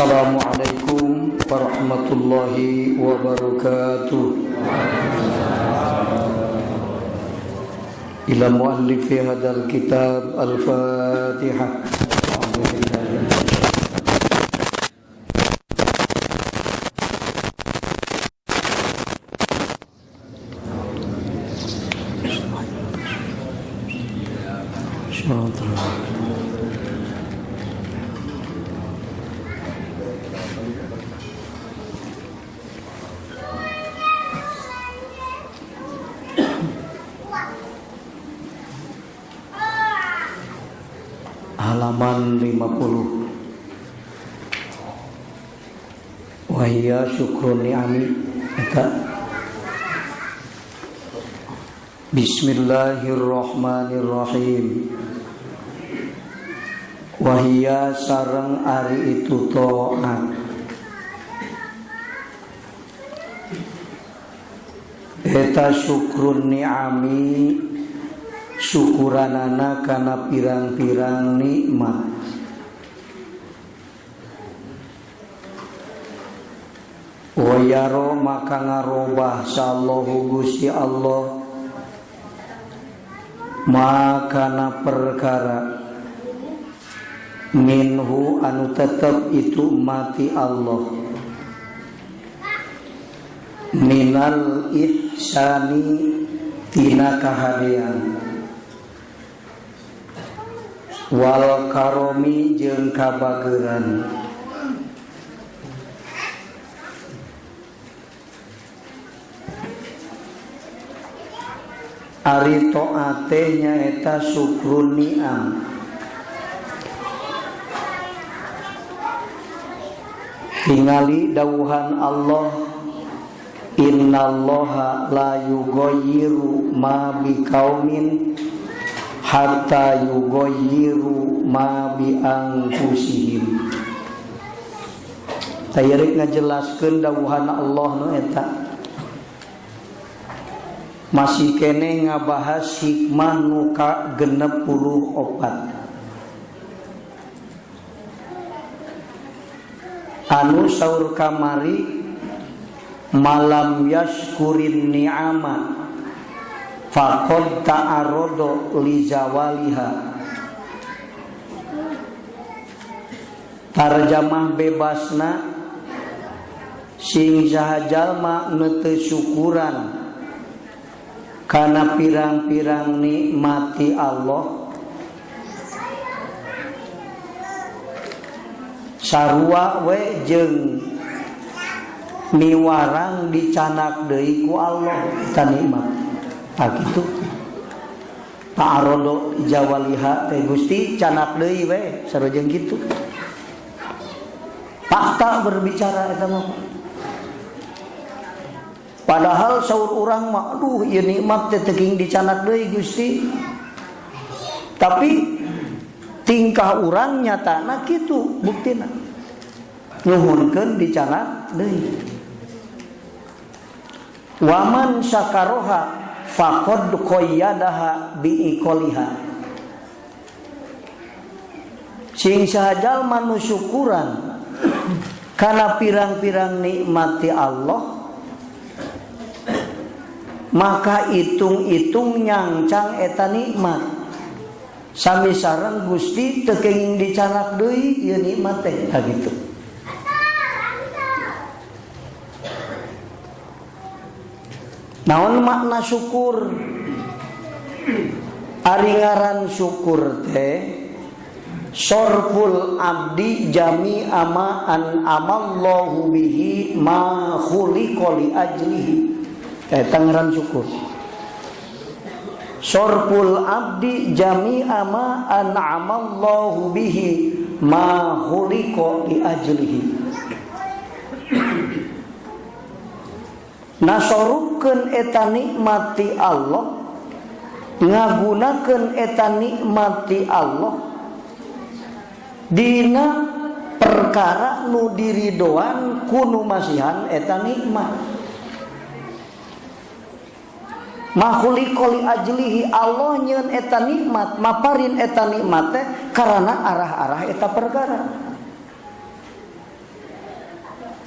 Assalamualaikum warahmatullahi wabarakatuh. Ila muallifi hadzal kitab al-Fatihah. Halaman 50. Wahia syukrun ni'ami eta. Bismillahirrahmanirrahim. Wahia sareng ari itu ta'at. Eta syukrun ni'ami syukuranana kana pirang-pirang nikmat. Wayaro maka ngarobah sallahu Gusti Allah makana perkara minhu anu tetep itu mati Allah minal ihsani tina kahadean wal karomi jeung kabageuran. Ari taate nyaeta syukrun ni'am. Tingali dawuhan Allah, innallaha la yughayyiru ma biqaumin hatta yughayyiru ma bi anfusihim. Tayrik ngajelaskeun dawuhan Allah nu eta. Masih kene ngabahas hikmah nu ka 64. Anu saur kamari malam yaskurin ni'ama faqad ta'arrada li zawaliha. Tarjamah bebasna sing saha jalma nu teu syukuran kana pirang-pirang nikmati Allah sarua we jeung miwarang dicanak deui ku Allah ta nikmat. Kitu ta'arodo jawaliha teh Gusti canak deui we sarojeng kitu. Fakta berbicara eta mah. Padahal saur urang mah aduh ieu nikmat teh teuing dicanak deui Gusti. Tapi tingkah urang nyatana kitu buktina. Nuhunkeun dicanak deui. Waman syakaroha faqad qayyadaha biiqaliha. Sing saha jalma nu syukuran kana pirang-pirang nikmati Allah maka itung-itung nyangcang eta nikmat. Sami sareng Gusti teu kenging dicanak deui ieu nikmat teh kitu. Naon makna syukur? Ari ngaran syukur teh sorful abdi jami'a ma an amallahu bihi ma khuliqa li ajlihi. Eta ngaran syukur. Sorful abdi jami'a ma an amallahu bihi ma khuliqa li ajlihi. Nasorukeun eta nikmati Allah, ngagunakeun eta nikmati Allah dina perkara nu diridoan kunu masihan eta nikmat. Makhuliqoli ajlihi Allah nyeun eta nikmat, maparin eta nikmat teh karana arah-arah eta perkara.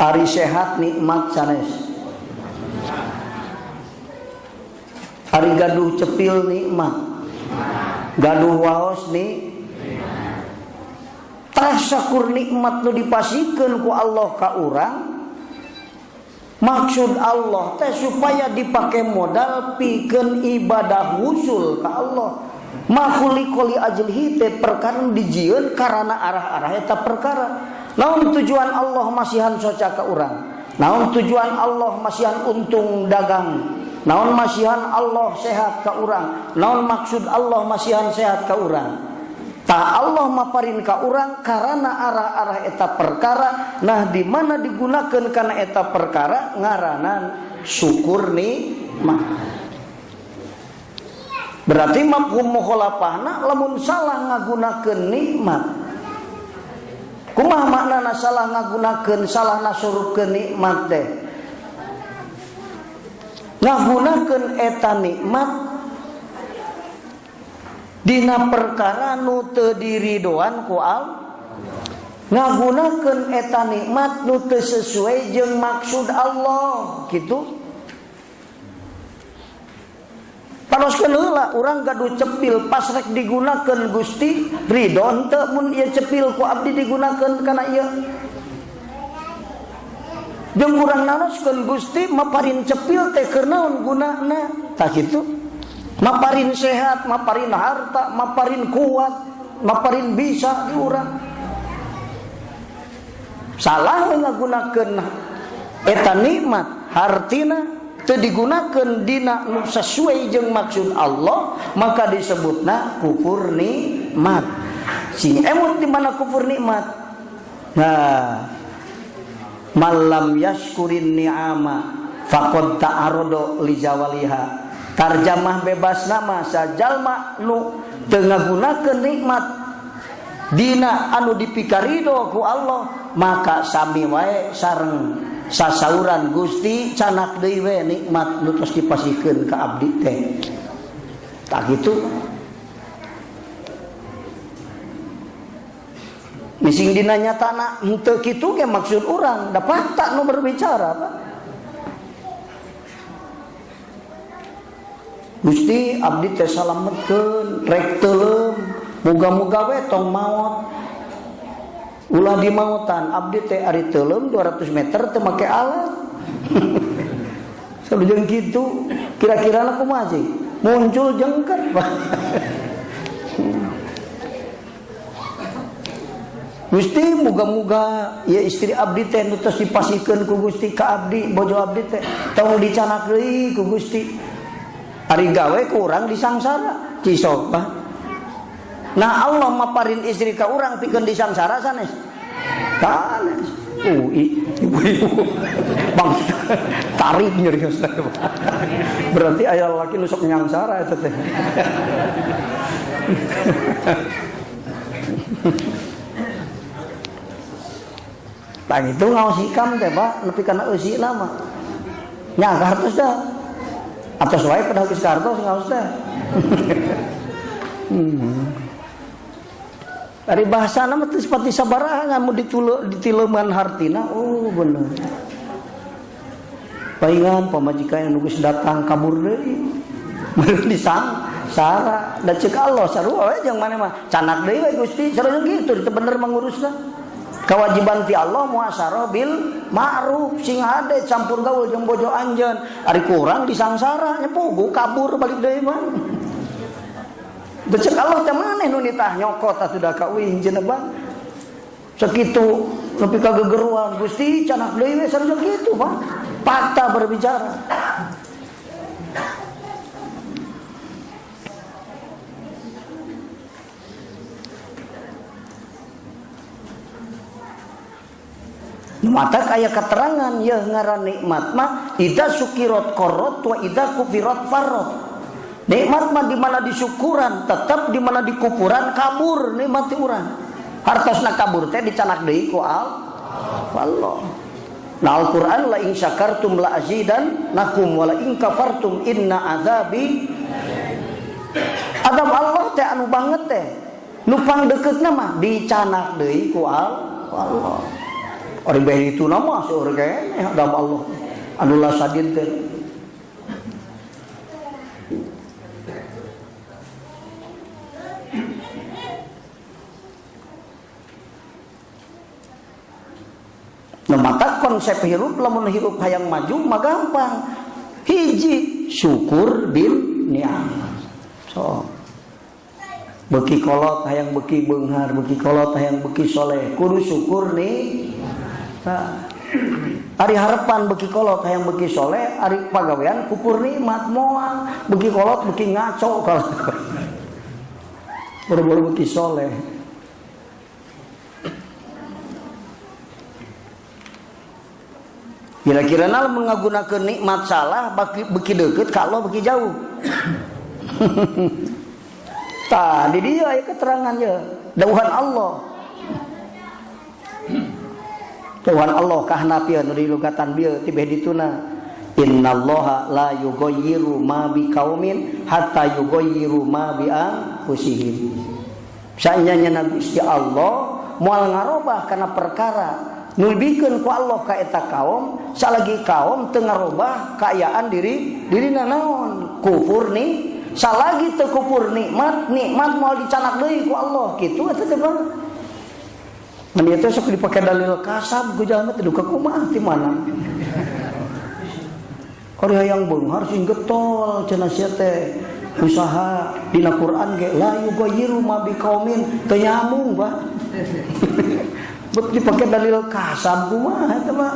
Ari sehat nikmat sanes. Ari gaduh cepil nikmat. Gaduh waos nih. Tah sakur nikmat nu dipasikeun ku Allah ka urang. Maksud Allah teh supaya dipake modal pikeun ibadah husul ka Allah. Makhuliqoli ajlihi teh perkara dijieun karana arah-arah eta perkara. Naon tujuan Allah masihan soca ka urang? Naon tujuan Allah masihan untung dagang? Naon masihan Allah sehat ka urang? Naon maksud Allah masihan sehat ka urang? Ta Allah maparin ka urang karana arah-arah eta perkara. Nah di mana digunakeun kana eta perkara ngaranan syukur nikmat. Berarti mafhum mukhalafahna lamun salah ngagunakeun nikmat. Kumaha maknana salah ngagunakeun, salah nasurukeun nikmat teh? Ngagunakeun eta nikmat dina perkara nu teu diridoan ku Allah. Ngagunakeun eta nikmat nu teu sesuai jeung maksud Allah, kitu. Paroskeun heula urang gaduh cepil pas rek digunakeun Gusti ridho henteu mun ieu cepil ku abdi digunakeun kana ieu. Jeung urang nanoskeun Gusti maparin cepil teh keur naon gunana? Tah kitu. Maparin sehat, maparin harta, maparin kuat, maparin bisa di urang. Salah ngagunakeun eta nikmat hartina teu digunakeun dina nu sesuai jeung maksud Allah, maka disebutna kufur nikmat. Sing emut di mana kufur nikmat? Nah, malam yaskurin ni'ama faqad ta'arada li zawaliha. Tarjamah bebas nama sajalma nu teu ngagunakeun nikmat dina anu dipikarido ku Allah, maka sami wae sareng sasauran Gusti canak deui we nikmat nu tos dipasikeun ka abdi teh. Tak gitu. Mising dina nyatana henteu kitu ge maksud urang, da fakta nu berbicara, Pak. Gusti abdi teh salametkeun rek teuleum, muga-muga we tong maot. Ulah di mautan abdi teh ari teuleum 200 meter teu make alat. Salujeng kitu kira-kira kumaha sih? Muncul jengker. Gusti muga-muga ya istri abdi teh nu tos dipasikeun ku Gusti ka abdi, bojo abdi teh tong dicanak deui ku Gusti. Ari gawe ku urang disangsara, cisok bah. Nah Allah maparin istri ka urang pikeun disangsara sanes. Sanes. Ibu-ibu. Bang tarik nyerius. Berarti aya laki nu sok nyangsara eta teh. Tang itu ngaos hikam teh Pak, nepi kana eusina mah. Nya kartos dah. Atos wae pada geus kartos ngaos teh. Dari bahasana mah teu seperti sabaraha ngamu ditileuman hartina. Oh bener. Paingan pamajikan anu geus datang kabur deui. Meureun disang sara da ceuk Allah sarua we jeung mane mah canak deui we Gusti sarua kitu teu bener mangurusna. Kewajiban ti Allah muasarah bil ma'ruf sing hade campur gaul jeung bojo anjeun. Ari kurang disangsara nya pogo kabur balik deui mah. Becek Allah teh maneh nu nitah nyokot atuh da ka uing cenah Bang. Sakitu nepi ka gegeruan Gusti canak deui we sarua kitu Bang. Fakta berbicara. Mata kaya keterangan ya ngaran nikmat mah idza sukirat qarrat wa idza kufirat farrat. Nikmat mah di mana disyukuran tetap di mana dikupuran kabur nikmat ti urang. Hartosna kabur teh dicanak deui ku Allah. Nah Al-Qur'an la in syakartum la azidannakum wa la in kafartum inna azabi. Azab Allah teh anu banget teh. Nu pangdeuketna mah dicanak deui ku Allah. Orang bae itu nama seueur keneh agama Allah. Anu lasadin teh. Nah, maka konsep hirup lamun hirup hayang maju mah gampang. Hiji syukur bil ni'am. So beki kolot hayang beki beunghar, beki kolot hayang beki soleh, kudu syukur nih. Nah, ari harapan beki kolot hayang beki soleh, ari pagawean kukur nikmat moal, beki kolot beki ngaco kalau. Baru-baru beki soleh. Kira-kira nal mengagunakeun nikmat salah beki deukeut ka Allah beki jauh. Tah di dieu aya keterangannya dawuhan Allah. Dawuhan Allah kahnapian di lugatan bieu tibeh dituna innallaha la yughayyiru ma biqaumin hatta yughayyiru ma bi anfusihim. Saenyana Gusti Allah moal ngarobah kana perkara nu dibikeun ku Allah ka eta kaum salagi kaum teu ngarobah kaayaan dirina naon kufur nih salagi teu kufur nikmat moal dicanak deui ku Allah kitu eta teh Bang. Mun ieu teh sok dipake dalil kasab ku jalma teh duka kumaha ti mana. Kori hayang beunghar sing getol cenah sia teh usaha dina Quran ge la yughayyiru ma biqaumin teu nyambung Pak. Bet dipakai dalil kasab kumaha eta mah.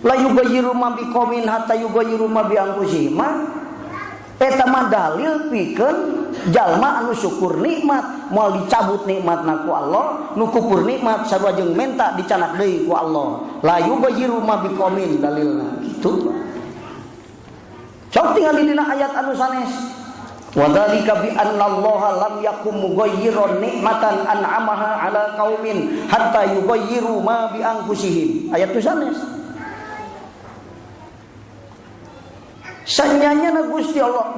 La yughayyiru ma biqaumin hatta yughayyiru ma bi anfusihim. Eta mah dalil pikeun jalma anu syukur nikmat moal dicabut nikmatna ku Allah, nu kufur nikmat sarua jeung menta dicanak deui ku Allah. La yughayyiru ma biqaumin dalilna kitu. Sok tinggal dina ayat anu sanes. Wa dzalika bi annallaha lam yakum mughayyiran nikmatan an'amaha ala qaumin hatta yughayyiru ma bi anfusihim. Ayat tu sanes. Sanyanya na Gusti Allah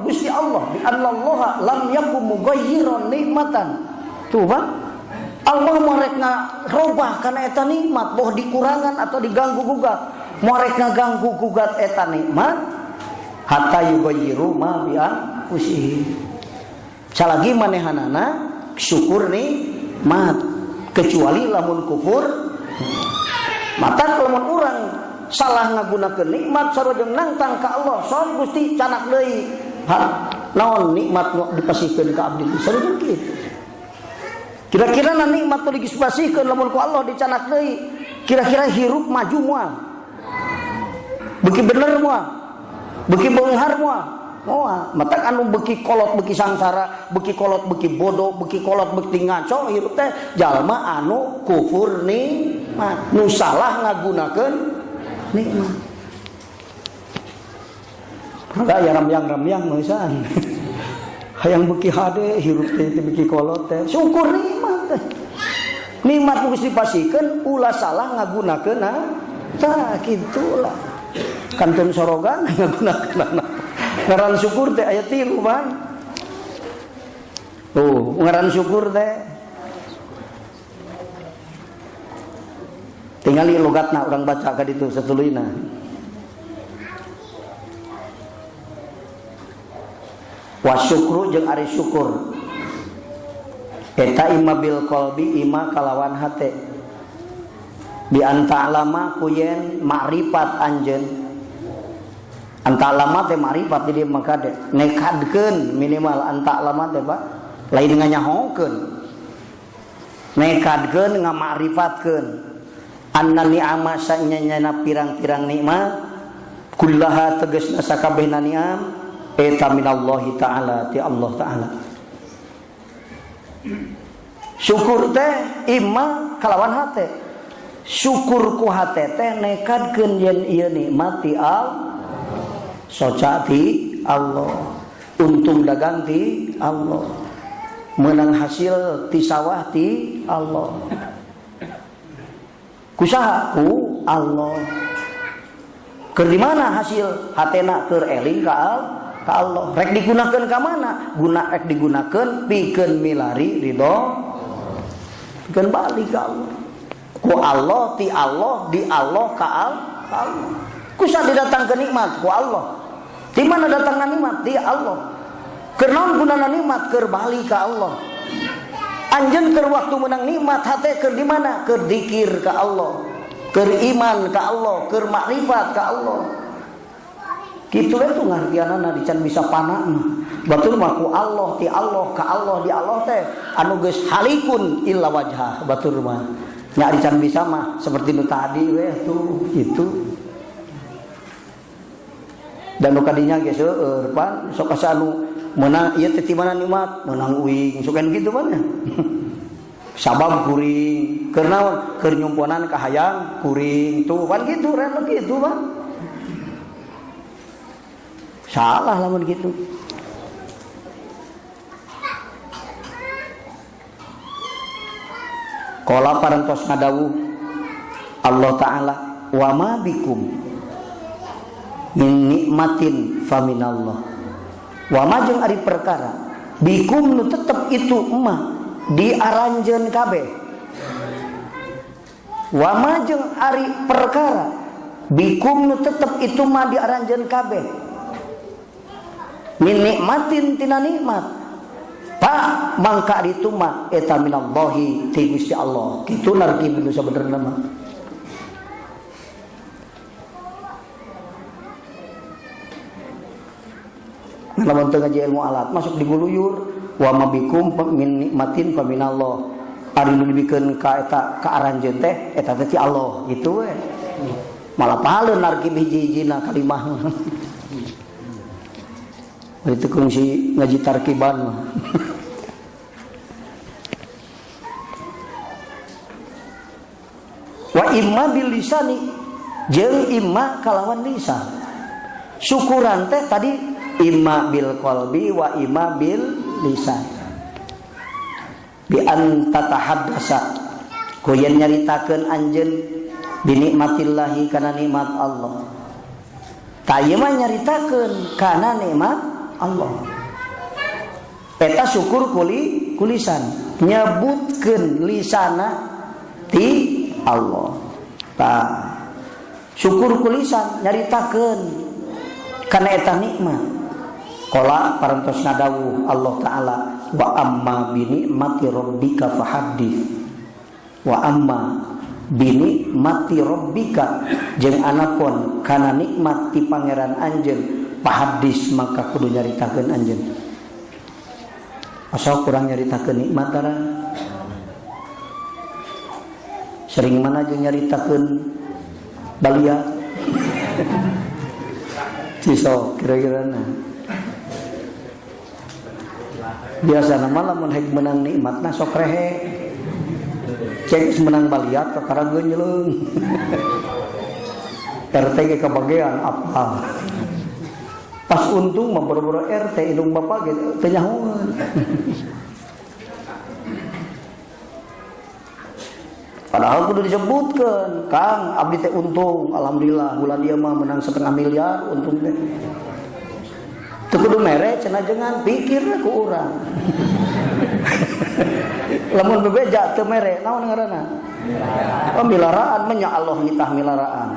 bi annallaha lam yakum mughayyiran nikmatan. Tuh Bang. Allah morek ngarobah kana eta nikmat, boh dikurangan atau diganggu gugat. Morek ngaganggu gugat eta nikmat hatta yughayyiru ma bi anfusihim. Salagi manehanana syukur nikmat kecuali lamun kufur. Mata lamun urang salah ngagunakeun nikmat sarua jeung nangtang ka Allah, soal Gusti canak deui. Naon nikmat nu dipasihkeun ka abdi sarua jeung kitu. Kira-kira na nikmat teh dipasihkeun lamun ku Allah dicanak deui. Kira-kira hirup maju moal. Beuki bener moal. Beki beunghar moal. Moal. Matak anu beki kolot beki sangsara, beki kolot beki bodoh, beki kolot beki ngaco hirup teh jalma anu kufur nikmat. Nu salah ngagunakeun nikmat. Ada ya ramyang meusan. Hayang beki hade hirup teh beki kolot teh syukur nikmat teh. Nikmat geus dipasikeun ulah salah ngagunakeun tah kitulah. Kantun sorogan ngagunakeun ngaran syukur teh aya 3 Bang. Tuh ngaran syukur teh tinggal logatna urang baca ka ditu satuluyna. Wa syukru jeung ari syukur eta imma bil qalbi imma kalawan hate bi anta alama kuyen makrifat anjeun anta alama teh makrifat di dieu maka de nekadkeun minimal anta alama teh Pak lain nganyahokeun nekadkeun ngamakrifatkeun anna ni'ama sanyana pirang-pirang nikmat kullaha tegasna sakabehna ni'am eta minallahi ta'ala ti Allah ta'ala. Syukur teh imma kalawan hate. Syukur ku hate teh nekadkeun yen ieu nikmat ti Allah. Soca ti Allah. Untung dagang ti Allah. Menang hasil ti sawah ti Allah. Kusaha ku Allah. Keur di mana hasil hatena keur eling ka Allah. Rek digunakeun ka mana? Rek digunakeun pikeun milari ridho. Pikeun balik ka Allah. Ku Allah, ti Allah, di Allah, ka Allah. Kusa didatangkeun nikmat ku Allah. Di mana datangna nikmat? Di Allah. Keur naon gunana nikmat? Keur bali ka Allah. Anjeun keur waktu menang nikmat hate keur di mana? Keur dzikir ka Allah, keur iman ka Allah, keur makrifat ka Allah. Kitu we tuh ngartianana dican bisa panana. Batur mah ku Allah, ti Allah, ka Allah, di Allah teh anu geus halikun illa wajhah. Batur mah nya dican bisa mah seperti nu tadi we tuh gitu. Dan nu kadinya geus seueur pan sok asa anu menang ieu teh ti mana nikmat menang uing sok kan kitu pan. Sabab kuring keur naon keur nyumponan ka hayang kuring tuh pan kitu ren kitu pan. Salah lamun kitu. Qala parantos ngadawuh Allah taala wa ma bikum min nikmatin faminallah. Wa ma jeung ari perkara bikum nu tetep itu emah diaranjeun kabeh. Wa ma jeung ari perkara bikum nu tetep itu mah diaranjeun kabeh. Min nikmatin tina nikmat. Pak mangka ditu mah eta minallahi ti Gusti Allah. Kitu narki nu sabenerna mah. Lamun teu ngaji ilmu alat masuk di guluyur wa mabikum min nikmatin fa minallah. Ari nu dibikeun ka eta ka aranjeun teh eta teh ti Allah gitu we. Malah pahaleun narki hiji-hijina kalimah. Itu kungsi ngaji tarkiban mah. Wa imma bil lisani jeung imma kalawan lisan. Syukuran teh tadi imma bil qalbi wa imma bil lisan. Bi an tatahaddasa ku yen nyaritakeun anjeun bi nikmatillahi kana nikmat Allah. Ta ieu mah nyaritakeun kana nikmat Allah. Eta syukur kulisan nyebutkeun lisana ti Allah. Tah syukur kulisan nyaritakeun kana eta nikmat. Qala parantos nadawuh Allah taala wa amma bi nikmati rabbika fahaddits. Wa amma bi nikmati rabbika jeung anapun kana nikmat ti pangeran anjeun fahaddits maka kudu nyaritakeun anjeun. Asa kurang nyaritakeun nikmat tara. Sering mana aja nyaritakeun balia. Ciso kira-kira nah. Biasa nama lamun hek menang nikmatna sok rehe. Cek menang baliat kakara geunyeulung. RT ge kabagean apa? Pas untung mah boro-boro RT indung bapak ge teu nyahoeun. Padahal kudu disebutkeun, Kang, abdi teh untung, alhamdulillah bulan dia mah menang 1,5 miliar untung teh. Teu kudu mere cenah jengan pikirna ku urang. Lamun bebeja teu mere, naon ngaranna? Pemilaraan menya Allah nitah milaraan.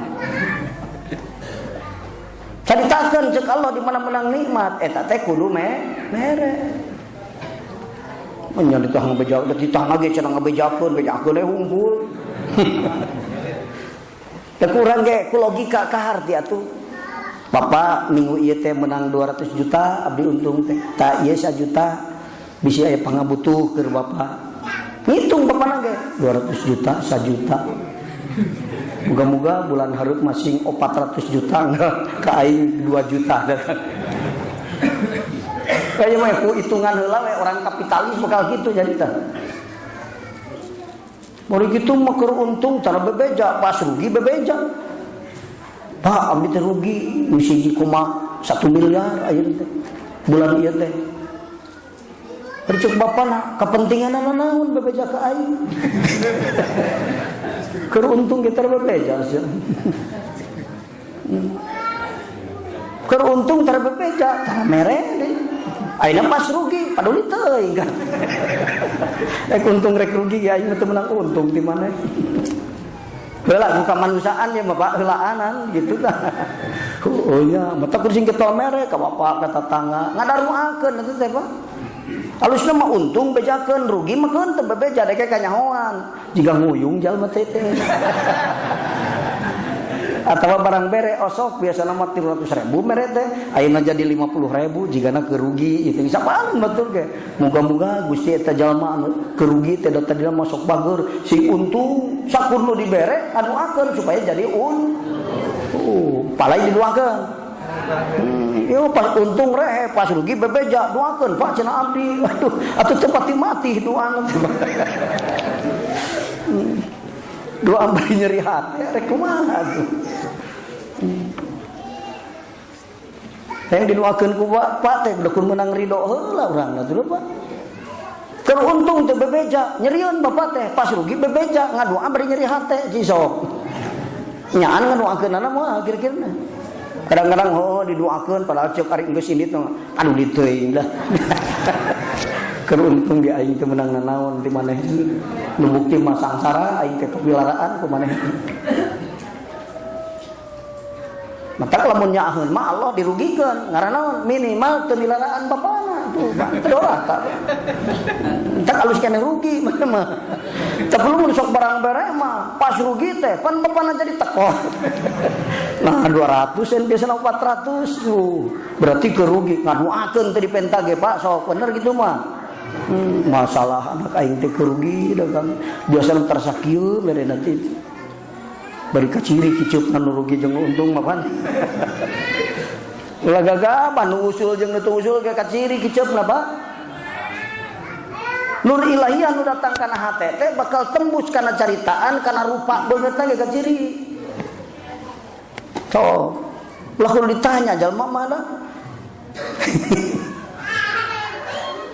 Caritakeun ceuk Allah di mana menang nikmat, eta teh kudu mere. Nya ditah ngabeja, ditah lagi cenah ngabejakeun, bejakeun we hungkul. Teu kurang ge ku logika kahar ti atuh. Bapak minggu ieu teh menang 200 juta, abdi untung teh. Ta ieu 1 juta bisi aya pangabutuh keur Bapak. Ngitung bapana ge 200 juta, 1 juta. Moga-moga bulan hareup masing 400 juta ka aing 2 juta. Kayaknya mah ku hitungan heula we orang kapitalis bakal gitu jadi teh. Mun kitu mah keur untung cara bebeja, pas rugi bebeja. Pak, abdi teh rugi misi 1 miliar ayeuna teh. Bulan ieu teh. Percuk bapana kepentinganna naon bebeja ka aing. Keur untung kita bebeja sia. Keur untung tara bebeja, tara mere deui. Ayeuna pas rugi, paduli teuing kan. Untung rek rugi ya ayeuna teu menang untung di mana. Heula bukan manusiaan ya Bapak heulaanan gitu kan. Oh nya mata kursing ketol mere ka bapak ka tetangga ngadaruakeun eta teh Pak. Alusna mah untung bejakeun rugi mah keun teu bebeja dek kanyahoan. Jiga nguyung jalma teh teh. Atawa barang bere osok biasana mah 300.000 mere teh ayeuna jadi 50.000 jigana kerugi itu sapaan betul ge. Muga-muga Gusti eta jalma anu kerugi teh da tadi masuk bageur sing untung sakur nu dibere anu akeun supaya jadi palai diduakeun. Yo pas untung rehe pas rugi bebeja duakeun Pak cenah abdi. Aduh atuh teu pati mati doana. Doa bari nyeri hati rek kumaha tuh. Yang didoakeun ku Pak teh dekun menang ridho heula urang atuh Pak. Keur untung teh bebeja, nyerieun Bapak teh, pas rugi bebeja, ngadoa bari nyeri hati cisok. Nyaan ngadoakeunana moal kira-kirana. Kadang-kadang didoakeun padahal ceuk ari geus ini tuh anu diteuing lah. Keur untung di aing teh menang nanaon di maneh. Nu bukti mah sangsara aing teh kepilaraan ku maneh. Mata lamun nyaaheun mah Allah dirugikeun ngaranna minimal teu milaraan bapana tuh teu doraka. Tak alus keneh rugi mah. Teu perlu mun sok barang bere mah pas rugi teh pan bapana jadi teko. Nah 200 yang biasana 400 berarti kerugi ngaduakeun teh dipenta ge Pak sok bener gitu mah. Masalah anak aing teh kerugi da kan biasana tersakieu mere nanti bari kaciri kicup anu rugi jeung untung mah pan ulah gagah nu usul jeung nu teu usul ge kaciri kiceupna Pak. Nur ilahi anu datang kana hate teh bakal tembus kana caritaan kana rupa beungeut ge kaciri. So ulah kudu ditanya jalma mana.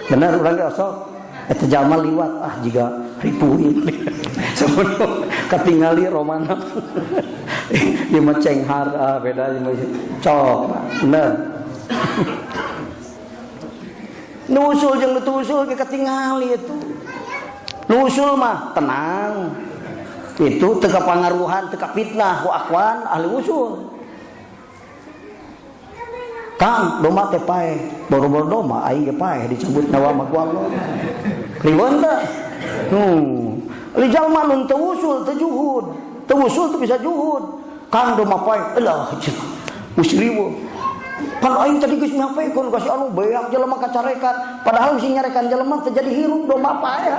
Benar urang ge sok eta jalma liwat jiga ripuin. Sebelum katingali romana. Ieu mah cenghar beda ieu mah cok. Bener. Nu usul jeung nu teu usul ge katingali itu. Nu usul mah tenang. Itu teu kapangaruhan, teu kapitnah ku akwan ahli usul. Kang, doma teh paeh, boro-boro doma aing ge paeh dicabut nyawa mah ku Allah. Riweun teh. Li jalma nun teu usul teu juhud. Teu usul teu bisa juhud. Kang doma paeh, elah musriwo. Pan aing tadi geus nyapekeun ka si anu beak jelema kacarekan, padahal si nyarekan jelema teh jadi hirup doma paeh.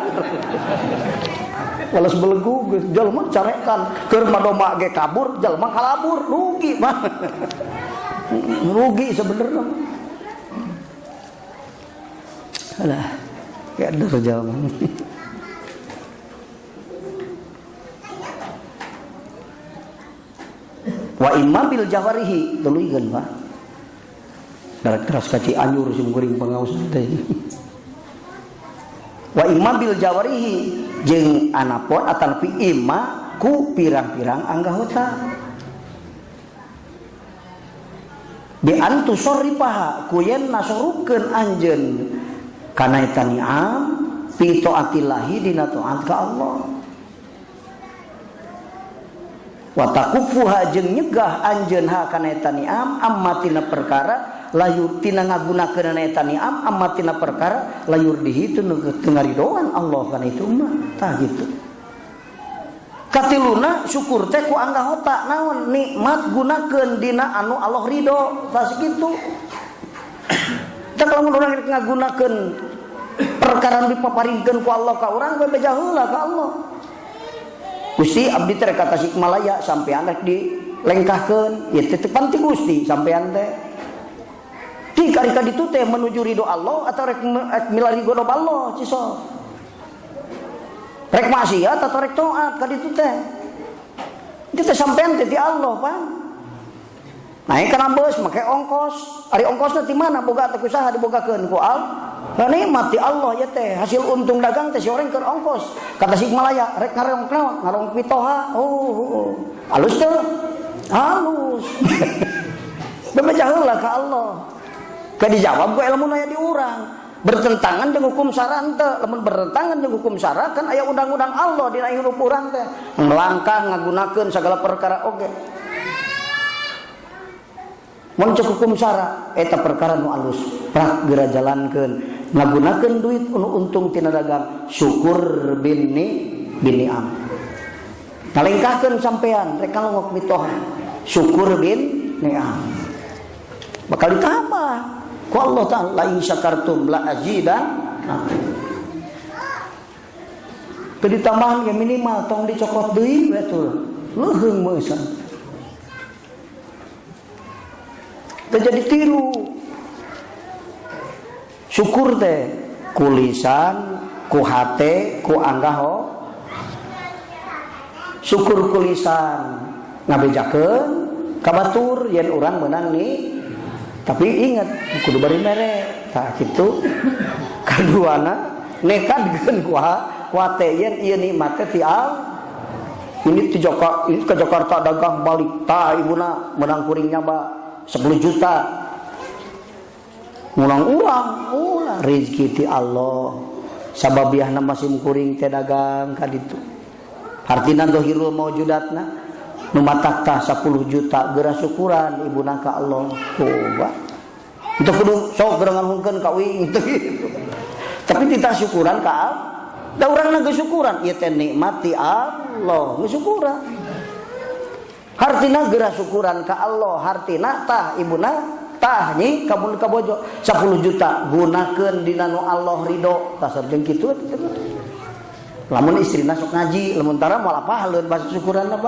Walas belegu geus jelema carekan, keur madoma ge kabur, jelema kalabur, rugi mah. Rugi sebenarnya. Alah, ya ada jalan. Wa imma bil jawarihi tuluikeun Pak. Darat keras kaci anyur sing kuring pangaos teh. Wa imma bil jawarihi jeung anapun atalpi imma ku pirang-pirang anggota. Bi antu sorripaha kuyen nasorukeun anjeun kana eta ni'am fi taatillahi dina taat ka Allah wa takufuha jeung nyegah anjeun ha kana eta ni'am ammatina perkara layur tina ngagunakeun eta ni'am ammatina perkara layur dihitu teu ngaridoan Allah kana itu mah tah gitu. Katiluna syukur teh ku anggahota naon nikmat gunakeun dina anu Allah ridho tas kitu. Tah lamun urang ngagunakeun perkara dipaparingkeun ku Allah ka urang we beja heula ka Allah. Gusti abdi teh ka Tasikmalaya sampean rek dilengkahkeun ieu teh tepang ti Gusti sampean teh. Ti karika ditu teh menuju ridho Allah atau rek milari godop Allah cisok. Rek maksiat atau rek taat ka ditu teh. Itu teh sampean teh ti Allah, Pak. Naik kana beus make ongkos. Ari ongkosna ti mana boga teh usaha dibogakeun ku Allah. Nikmat ti Allah ya teh. Hasil untung dagang teh si orang keur ongkos. Kata Tasikmalaya rek ngarong naon? Ngarong pitoha. Halus teh. Halus. Bebeja heula ka Allah. Ka dijawab ku ilmu aya di urang. bertentangan dengan hukum syara teh. Lamun bertentangan dengan hukum syara kan aya undang-undang Allah dina hirup urang teh. Melangkah ngagunakeun segala perkara oge. Mun cek hukum syara eta perkara nu alus, rak geura jalankeun. Ngagunakeun duit nu untung tina dagang, syukur bini am. Nalengkahkeun sampean rek kalongok mitoh. Syukur bin ni'am. Bakal ditambah ku Allah Ta'ala, la in syakartum la azidannakum. Teu ditambahan ge minimal tong dicokot deui we tuh. Leuheung meusan. Teu jadi tiru. Syukur teh ku lisan, ku hate, ku anggaho. Syukur ku lisan ngabejakeun ka batur yen urang meunang nih. Tapi ingat kudu bari mere. Tah kitu. Kaduana nekadkeun ku hate yen ieu nikmat teh ti Allah. Ini ti Jakarta, ini ke Jakarta dagang balik tah ibuna menang kuring nyaba 10 juta. Ngulang ulang rezeki ti Allah. Sababiahna masih kuring teh dagang ka ditu. Artina dohirul maujudatna nu matak tah 10 juta geura syukuran ibuna ka Allah. Coba. Itu kudu sok geura nganghungkeun ka uing teh gitu. Tapi kita syukuran ka Allah. Da urangna geus syukuran ieu teh nikmat ti Allah, geus syukuran. Hartina geura syukuran ka Allah, hartina tah ibuna tah nyi kabun ka bojo 10 juta gunakeun dina nu Allah ridho. Tah sareng kitu lamun istrina sok ngaji, lamun tara moal pahaleuan bahasa syukuran apa?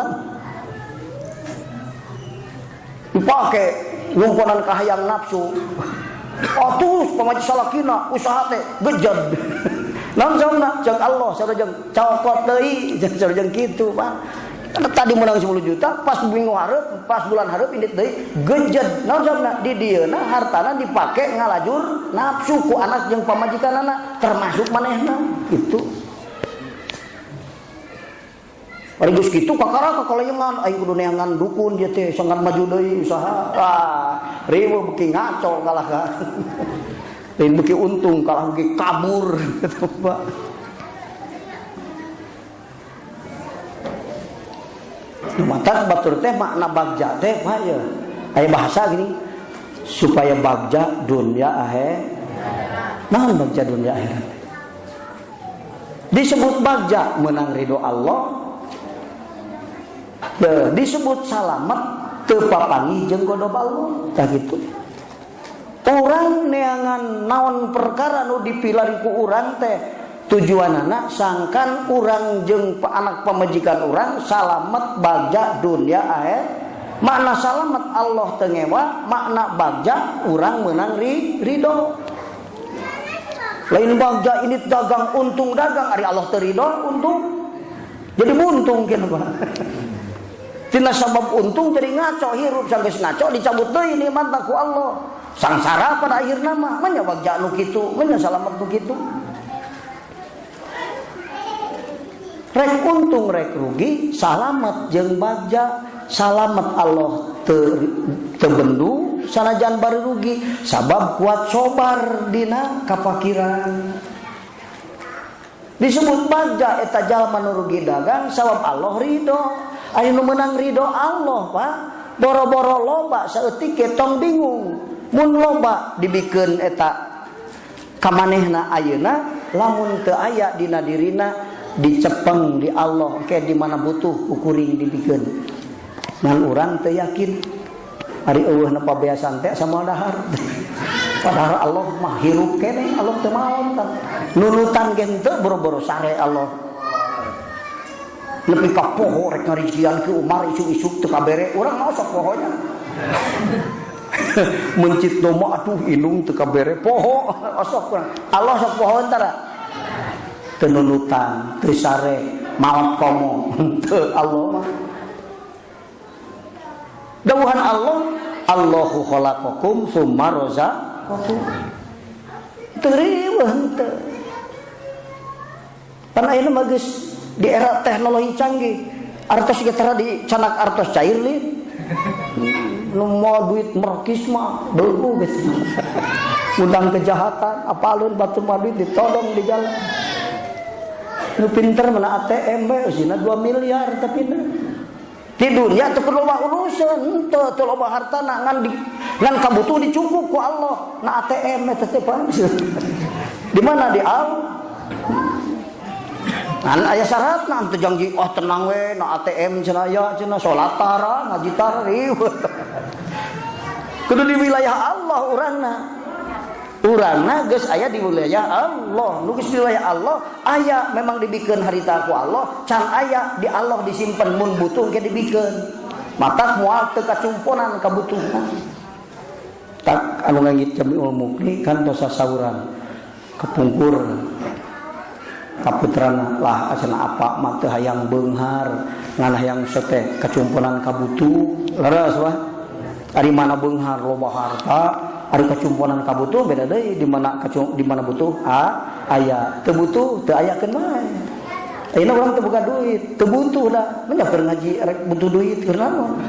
Dipake ngumpunan kahayang nafsu. Atus pamaji salakina usaha teh gejed. Naon jangna jeung Allah sareng cokot deui jeung kitu, Pak. Tadi menang 10 juta, pas minggu hareup, pas bulan hareup indit deui gejed. Naon jangna di dieuna hartana dipake ngalajur nafsu ku anak jeung pamajikanana termasuk manehna. Itu Ari geus kitu kakara kakalayengan aing kudu neangan dukun dia teh sangat maju deui usaha. Riweuh beuki ngaco kalah ka. Lain beuki untung kalah beuki kabur gitu, Pak. Mata batur teh makna bagja teh Pak ya. Aya bahasa gini supaya bagja dunya akhirat. Naon bagja dunya akhirat? Disebut bagja menang ridho Allah. Disebut salamet teu papangi jeung godop Allah tah kitu. Urang neangan naon perkara nu dipilari ku urang teh tujuanana sangkan urang jeung anak pamajikan urang salamet bagja dunya akhirat. Makna salamet Allah teu ngewa, makna bagja urang meunang ridho. Lain bagja ini dagang untung dagang ari Allah teu ridho untung. Jadi buntung kieu Pak. Tina sabab untung jadi ngaco hirup sanggeus ngaco dicabut deui nikmat ku Allah. Sangsara pada akhirna mah nya bagja nu kitu, nya salamet nu kitu. Rek untung rek rugi, salamet jeung bagja, salamet Allah teu bendu sanajan bari rugi sabab kuat sobar dina kafakiran. Disebut bagja eta jalma nu rugi dagang sabab Allah ridho. Aya nu meunang ridho Allah, Pak. Boro-boro loba saeutik ge tong bingung. Mun loba dibikeun eta ka manehna ayeuna, lamun teu aya dina dirina dicepeng di Allah, engke di mana butuh ukuring dibikeun. Ngan urang teu yakin. Ari eueuhna pabeasan teh samoal dahar. Padahal Allah mah hirup keneh, Allah teu maon tah. Nunutan ge teu boro-boro sare Allah. Lebih ka poho rek ngarijian ke Umar isu-isu teu kabere urang mah sok pohonya. Mencit domo atuh indung teu kabere poho osok urang. Allah sok poho tara. Teu nunutan, teu sare, maot komo. Teu Allah mah. Dawuhan Allah, Allahu khalaqakum tsumma razaqakum. Teu riweuh teu. Pan ayeuna mah geus di era teknologi canggih, artos kita di canak artos cair li, nu mau duit merkis mah, beuh gitu. ngundang kejahatan, apalun batu mabit ditodong di jalan. Nu pinter mana ATM bae usina 2 miliar tapi di dunia teu loba urusan, teu loba hartana ngan kabutuh dicukup ku Allah. Na ATM teh teh di mana di Allah. Kan aya syaratna teu janji tenang we na ATM cenah aya cenah salat tara ngaji tara riweuh. Kudu di wilayah Allah urangna geus aya di wilayah Allah. Nu geus di wilayah Allah aya memang dibikeun harita ku Allah, can aya di Allah disimpen mun butuh ge dibikeun. Matak moal teu kacumponan kabutuhan. Tak anu ngangit Jamiul Mukni kan tos sasauran kepungkur kaputrana lah asana apa mah teu hayang beunghar ngan hayang seteh kacumponan kabutuh leres wah. Ari mana beunghar loba harta, ari kacumponan kabutuh beda deui di mana butuh aya, teu butuh teu ayakeun bae. Ayeuna urang teu boga duit, teu butuh da, mun keur ngaji rek butuh duit keur naon.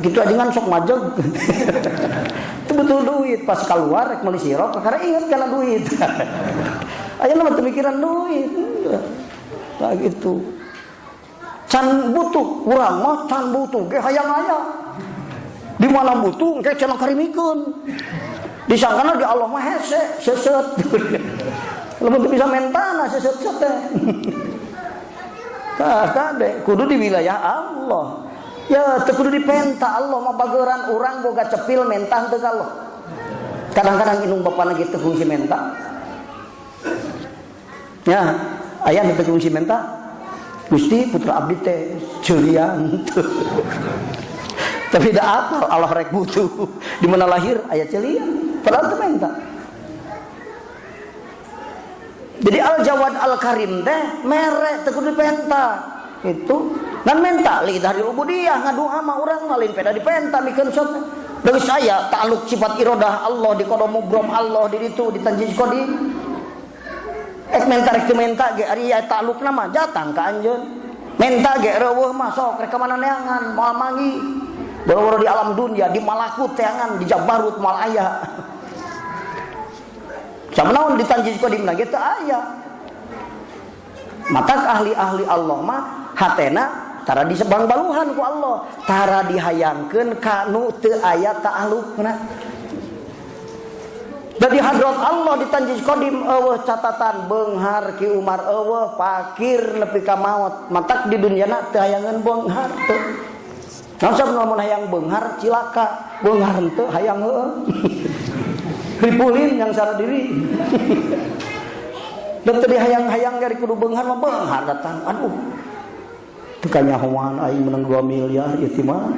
Gitu aja kan sok majeg. Teu butuh duit pas keluar rek meuli sirop kakara inget kana duit. Ayeuna mah teu mikiran duit. Nah gitu. Can butuh, urang mah can butuh ge hayang aya. Di mana butuh engke cenah karimikeun. Disangkana di Allah mah hese, seuseut. Lamun teu bisa mentana seuseut teh. Kade kudu di wilayah Allah. Ya teu kudu dipenta Allah mah bageuran urang boga cepil mentah teu ka Allah. Kadang-kadang indung bapana kitu kungsi menta. Ya, aya nu teu kungsi menta. Gusti putra abdi teh ceurian. Tapi tidak apal Allah rek butuh. Di mana lahir aya celian, padahal teu menta. Jadi Al-Jawad Al-Karim teh mere teu kudu dipenta. Itu ngan menta li dari ubudiyah ngadoa mah urang mah lain peda dipenta mikeun sok. Deui saya ta'alluq sifat iradah Allah di qadam mubram Allah di ditu di tanjis qadim. Ek menta rek teu menta ge ari aya ta'alluqna mah jatang ka anjeun. Menta ge reueuh mah sok rek ka mana neangan moal mangi. Boro-boro di alam dunia, di malakut teangan, di jabarut mal aya. Samanaon di tanjis qadimna ge teu aya. Matak ahli-ahli Allah mah hatena tara disebang baluhan ku Allah, tara dihayangkeun ka nu teu aya ta'alluqna. Da di hadrat Allah di tanjis qadim eueuh catatan beunghar ki Umar eueuh fakir nepi ka maot. Matak di dunyana teu hayangeun beunghar teu. Namun lamun hayang beunghar cilaka, beunghar henteu hayang heueuh. Ripulin yang salah diri. Dan teu dihayang-hayang dari kudu beunghar mah beunghar datang. Aduh. Teu kanyahoan aing menang 2 miliar ieu teh mah.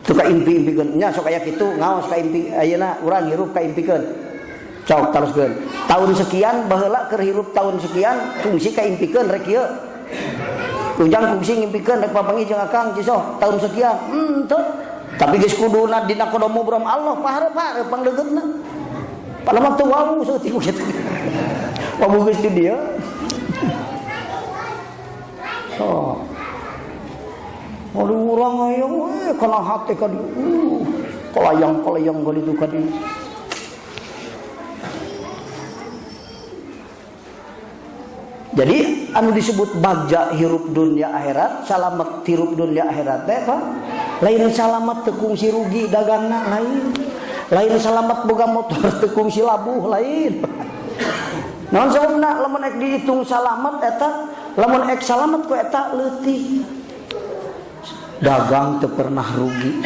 Teu ka impi-impikeun nya sok aya kitu ngaos ka impi ayeuna urang hirup ka impikeun. Cok teruskeun. Tahun sekian baheula keur hirup tahun sekian fungsi ka impikeun rek ieu. Ujang fungsi ngimpikeun rek papangi jeung akang cisoh tahun sekian. Teu. Tapi geus kuduna dina qadam mubram Allah pahareup-hareup pangdegeutna. Padahal mah teu wau saeutik kitu. Wau geus di dieu. So. Adu urang aya we kana hate ka dieu. Kolayang-kolayang ka ditu ka dieu. Jadi anu disebut bagja hirup dunia akhirat, salamet hirup dunia akhirat teh apa? Lain salamet teu kungsi rugi dagangna lain. Lain salamet boga motor teu kungsi labuh lain. Naon sababna lamun ek dihitung salamet eta, lamun ek salamet ku eta leutik. Dagang teu pernah rugi.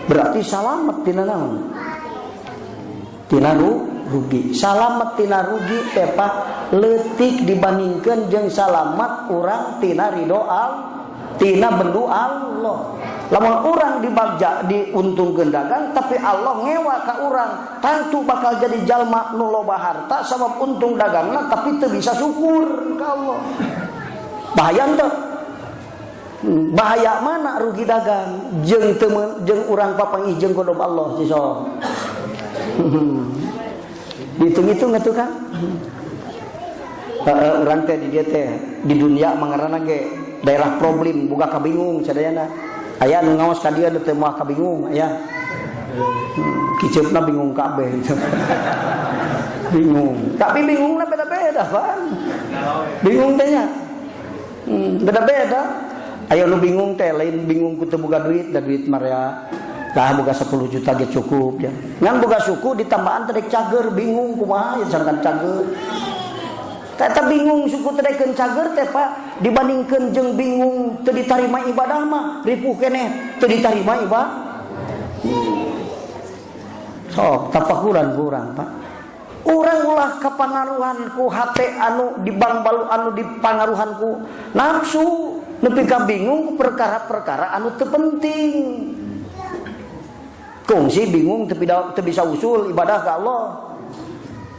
Berarti salamet tina naon? Tina rugi. Salamet tina rugi teh leutik dibandingkeun jeung salamet urang tina ridho tina bendu Allah. Lamun urang dibagja diuntungkeun dagang tapi Allah ngewa ka urang, tentu bakal jadi jalma nu loba harta sabab untung dagangna tapi teu bisa syukur ka Allah. Bahaya teu? Bahaya mana rugi dagang jeung urang papangih jeung qadam Allah siso. Dihitung-hitung atuh kan? Urang teh di dieu teh di dunia mangarana ge daerah problem boga kabingung sadayana. Aya nu ngaos ka dieu teh moal kabingung aya. Kiceupna bingung kabeh. Bingung. Tapi bingungna beda-beda, Pak. Bingung teh nya. Beda-beda. Aya nu bingung teh lain bingung ku teu boga duit, da duit marea. Tah boga 10 juta ge cukup ya. Ngan boga suku ditambahan teh cager bingung kumaha ya sangkan cager. Eta bingung suku teh cager teh Pak dibandingkeun jeung bingung teu ditarima ibadah mah ripuh keneh teu ditarima ibadah. Sok tapakuran kurang Pak. Urang ulah kapangaruhan ku hate anu dibangbalu anu dipangaruhan ku nafsu nepi ka bingung ku perkara-perkara anu teu penting. Kungsi bingung teu bisa usul ibadah ka Allah.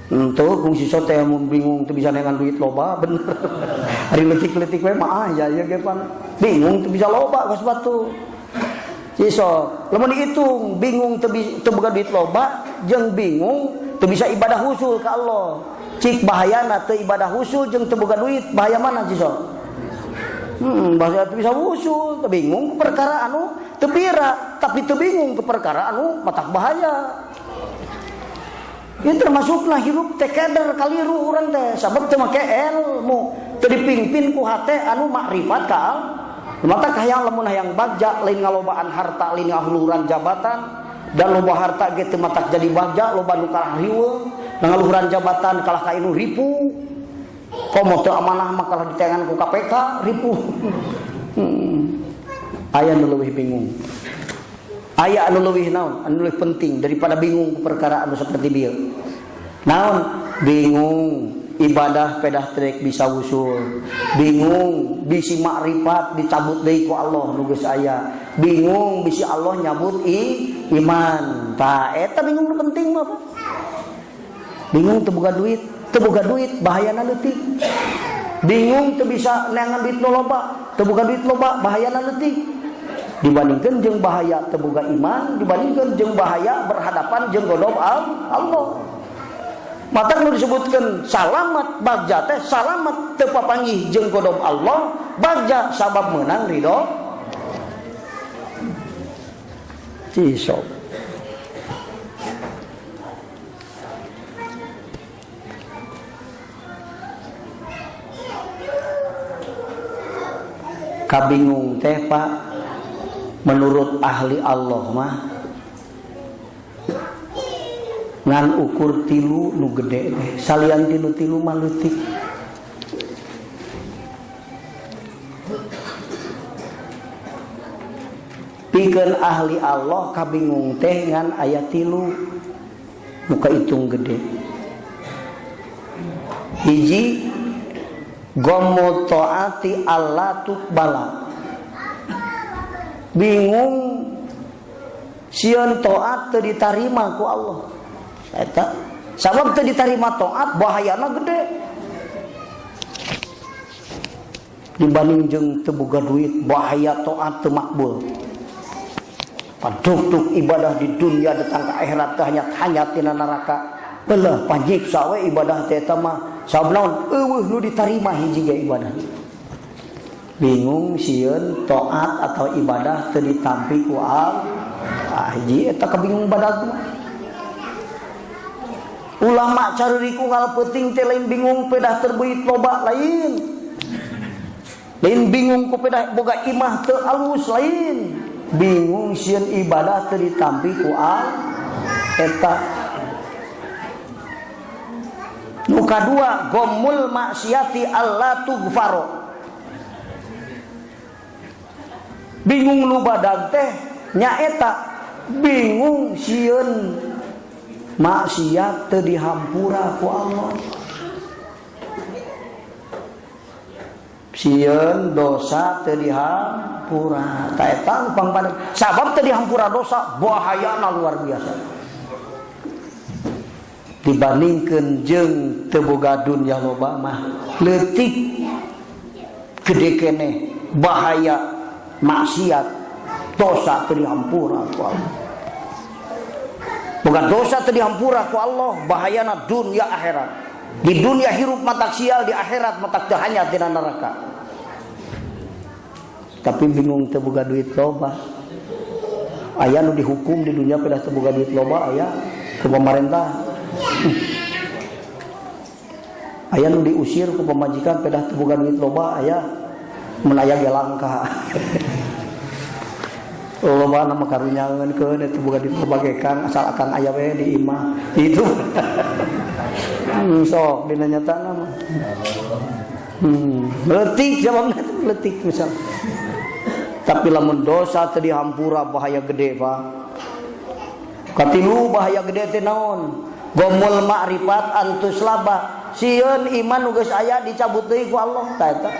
Tuh kungsi sote mun bingung teu bisa nengan duit loba bener. Ari leutik-leutik we mah ya ge pan. Bingung teu bisa loba ka sebatu. Ciso, lamun dihitung bingung teu boga duit loba jeung bingung teu bisa ibadah husul ka Allah. Cik bahayana teu ibadah husul jeung teu boga duit, bahaya mana ciso? Bahasa teu bisa usul, teu bingung ku perkara anu teu pira, tapi teu bingung ku perkara anu matak bahaya. Ieu termasukna hirup teh keder kaliru urang teh, sabab teu make ilmu, teu dipimpin ku hate anu makrifat ka mata hayang lamun hayang bagja lain ngalobaan harta lain ngahuluran jabatan dan loba harta ge teu matak jadi bagja loba nu kalah riweuh ngaluhuran jabatan kalah ka inu ripu. Komo teu amanah mah kalah ditengan ku KPK ripuh. Aya nu leuwih bingung. Aya anu leuwih naon? Anu leuwih penting daripada bingung ku perkara anu saperti bieu. Naon? Bingung ibadah pedah trek bisa usul. Bingung bisi makrifat dicabut deui ku Allah nu geus aya. Bingung bisi Allah nyabut iman. Tah eta bingung nu penting mah. Bingung teu boga duit. Teu boga duit bahayana leutik. Bingung teu bisa neangan duit nu loba, teu boga duit loba bahayana leutik. Dibandingkeun jeung bahaya teu boga iman, dibandingkeun jeung bahaya berhadapan jeung godom Allah. Mata nu disebutkeun salamat bagja teh salamat teu papanggih jeung godom Allah, bagja sabab meunang ridho. Cisok. Kabingung teh Pak menurut ahli Allah mah ngan ukur tilu nu gede teh salian tinu tilu mah leutik. Pikeun ahli Allah kabingung teh ngan aya tilu muka hitung gede. Hiji gomu taati Allah tuqbala. Bingung sieun taat teu ditarima ku Allah. Eta sabab teu ditarima taat bahayana gede. Dibanding jeung teu boga duit bahaya taat teu makbul. Paduk ibadah di dunia datang ke akhirat teh hanya tina neraka. Beulah panyiksa we ibadah teh eta mah sabab naon eueuh nu ditarima hiji ge ibadah. Bingung sieun taat atau ibadah teu ditampi ku Allah. Hiji eta kabingung badag mah. Ulama careurik unggal peuting teh lain bingung pedah terbeut loba lain. Lain bingung ku pedah boga imah teu alus lain. Bingung sieun ibadah teu ditampi ku Allah. Eta nu kadua gomul maksiati Allah tughfaro. Bingung nu badag teh nyaeta bingung sieun maksiat teu dihampura ku Allah. Sieun dosa teu dihampura. Ta eta pangpadeg sabab teu dihampura dosa bahayana luar biasa. Dibandingkeun jeung teu boga dunya loba mah leutik gede keneh bahaya maksiat dosa teu dihampura ku Allah. Boga dosa teu dihampura ku Allah bahayana dunya akhirat. Di dunia hirup matak sial, di akhirat matak teu hanya tina neraka. Tapi bingung teu boga duit loba. Aya nu dihukum di dunia pedah teu boga duit loba aya ku pemerintah. Aya nu diusir ku pemajikan pedah teu boga duit loba aya mun aya ge langka. Loba nama karunyangeunkeun teu boga duit loba ge Kang asal akang aya we di imah. Itu. Sok dina nyatana mah. Leutik jawabna leutik misal. Tapi lamun dosa teu dihampura bahaya gede Pak. Katilu bahaya gede teh naon? Gomul makrifat antus laba. Sieun iman nu geus aya dicabut deui ku Allah ta eta.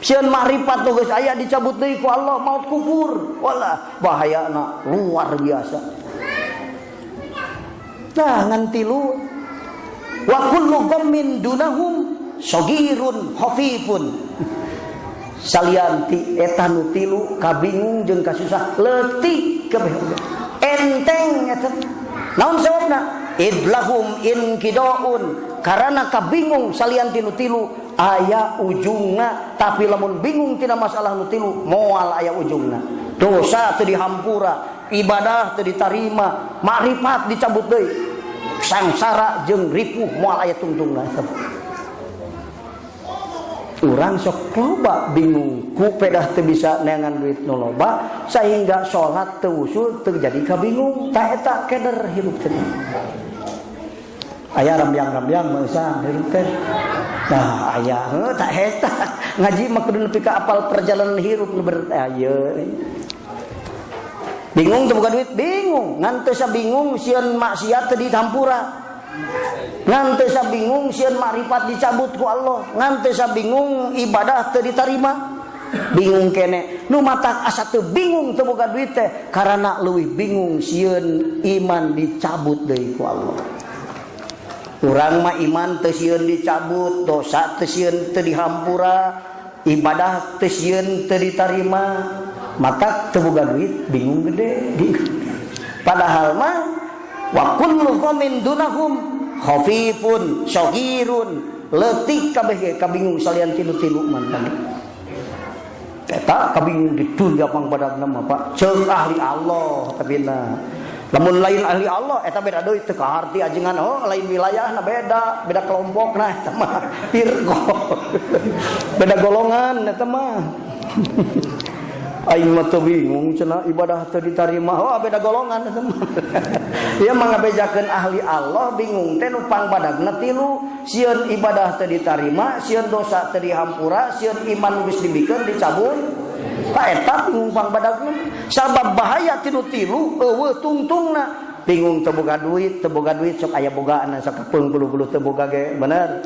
Sieun makrifat nu geus aya dicabut deui ku Allah maut kufur. Walah bahayana luar biasa. Nah ngan tilu wa kullu ghammin dunahum shagirun khafifun. Salian ti eta nu tilu kabingung jeung kasusah leutik kabeh enteng eta naon sababna idlahum inqidaun karena kabingung salian ti nu tilu aya ujungna tapi lamun bingung tina masalah nu tilu moal aya ujungna dosa teu dihampura ibadah teu ditarima makrifat dicabut deui sangsara jeung ripuh moal aya tungtungna. Urang sok loba bingung ku pedah teu bisa neangan duit nu loba sehingga salat teu usul teu jadi kabingung ta eta keder hirup teh. Aya rambyang-rambyang meusan hirup teh. Nah aya heuh ta eta ngaji mah kudu nepi ka apal perjalanan hirup nu aya. Bingung teu boga duit bingung ngan teu sabingung sieun maksiat teu dihampura. Ngan teu sabingung sieun makrifat dicabut ku Allah, ngan teu sabingung ibadah teu ditarima. Bingung kene, nu matak asa teu bingung teu boga duit teh karana leuwih bingung sieun iman dicabut deui ku Allah. Urang mah iman teu sieun dicabut, dosa teu sieun teu dihampura, ibadah teu sieun teu ditarima, matak teu boga duit bingung gede. Padahal mah wa kullu qaumin dunahum khafifun syagirun leutik kabeh ge kabingung salian tilu-tilu man tadi eta kabingung di dunya pangpadagna mah Pak ceung ahli Allah tapi na lamun lain ahli Allah eta beda deui teu kaharti ajengan oh lain wilayahna beda kelompokna eta mah firqah beda golongan eta mah aing mah teu bingung cenah ibadah teu ditarima oh beda golongan eta mah ieu mah ngabejakeun ahli Allah bingung teh nu pangpadagna tilu sieun ibadah teu ditarima sieun dosa teu dihampura sieun iman geus dibikeun dicabut ka eta bingung pangpadagna sabab bahaya tinu tilu eueuh tungtungna bingung teu boga duit sok aya bogaana sakepeung puluh-puluh teu boga ge bener.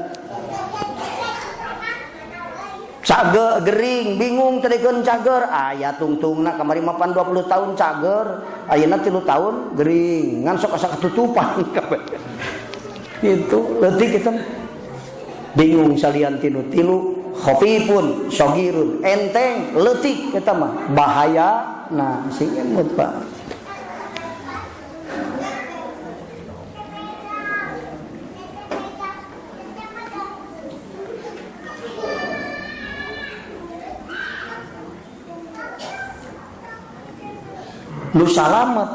Cager gering bingung tadikeun cager aya tungtungna kamari mapan 20 tahun cager ayeuna 3 tahun gering ngan sok asa katutupan kabeh kitu leutik kitu bingung salian tinu tilu khafifun syagirun enteng leutik eta mah bahaya nah sing emut Pak. Nu salamet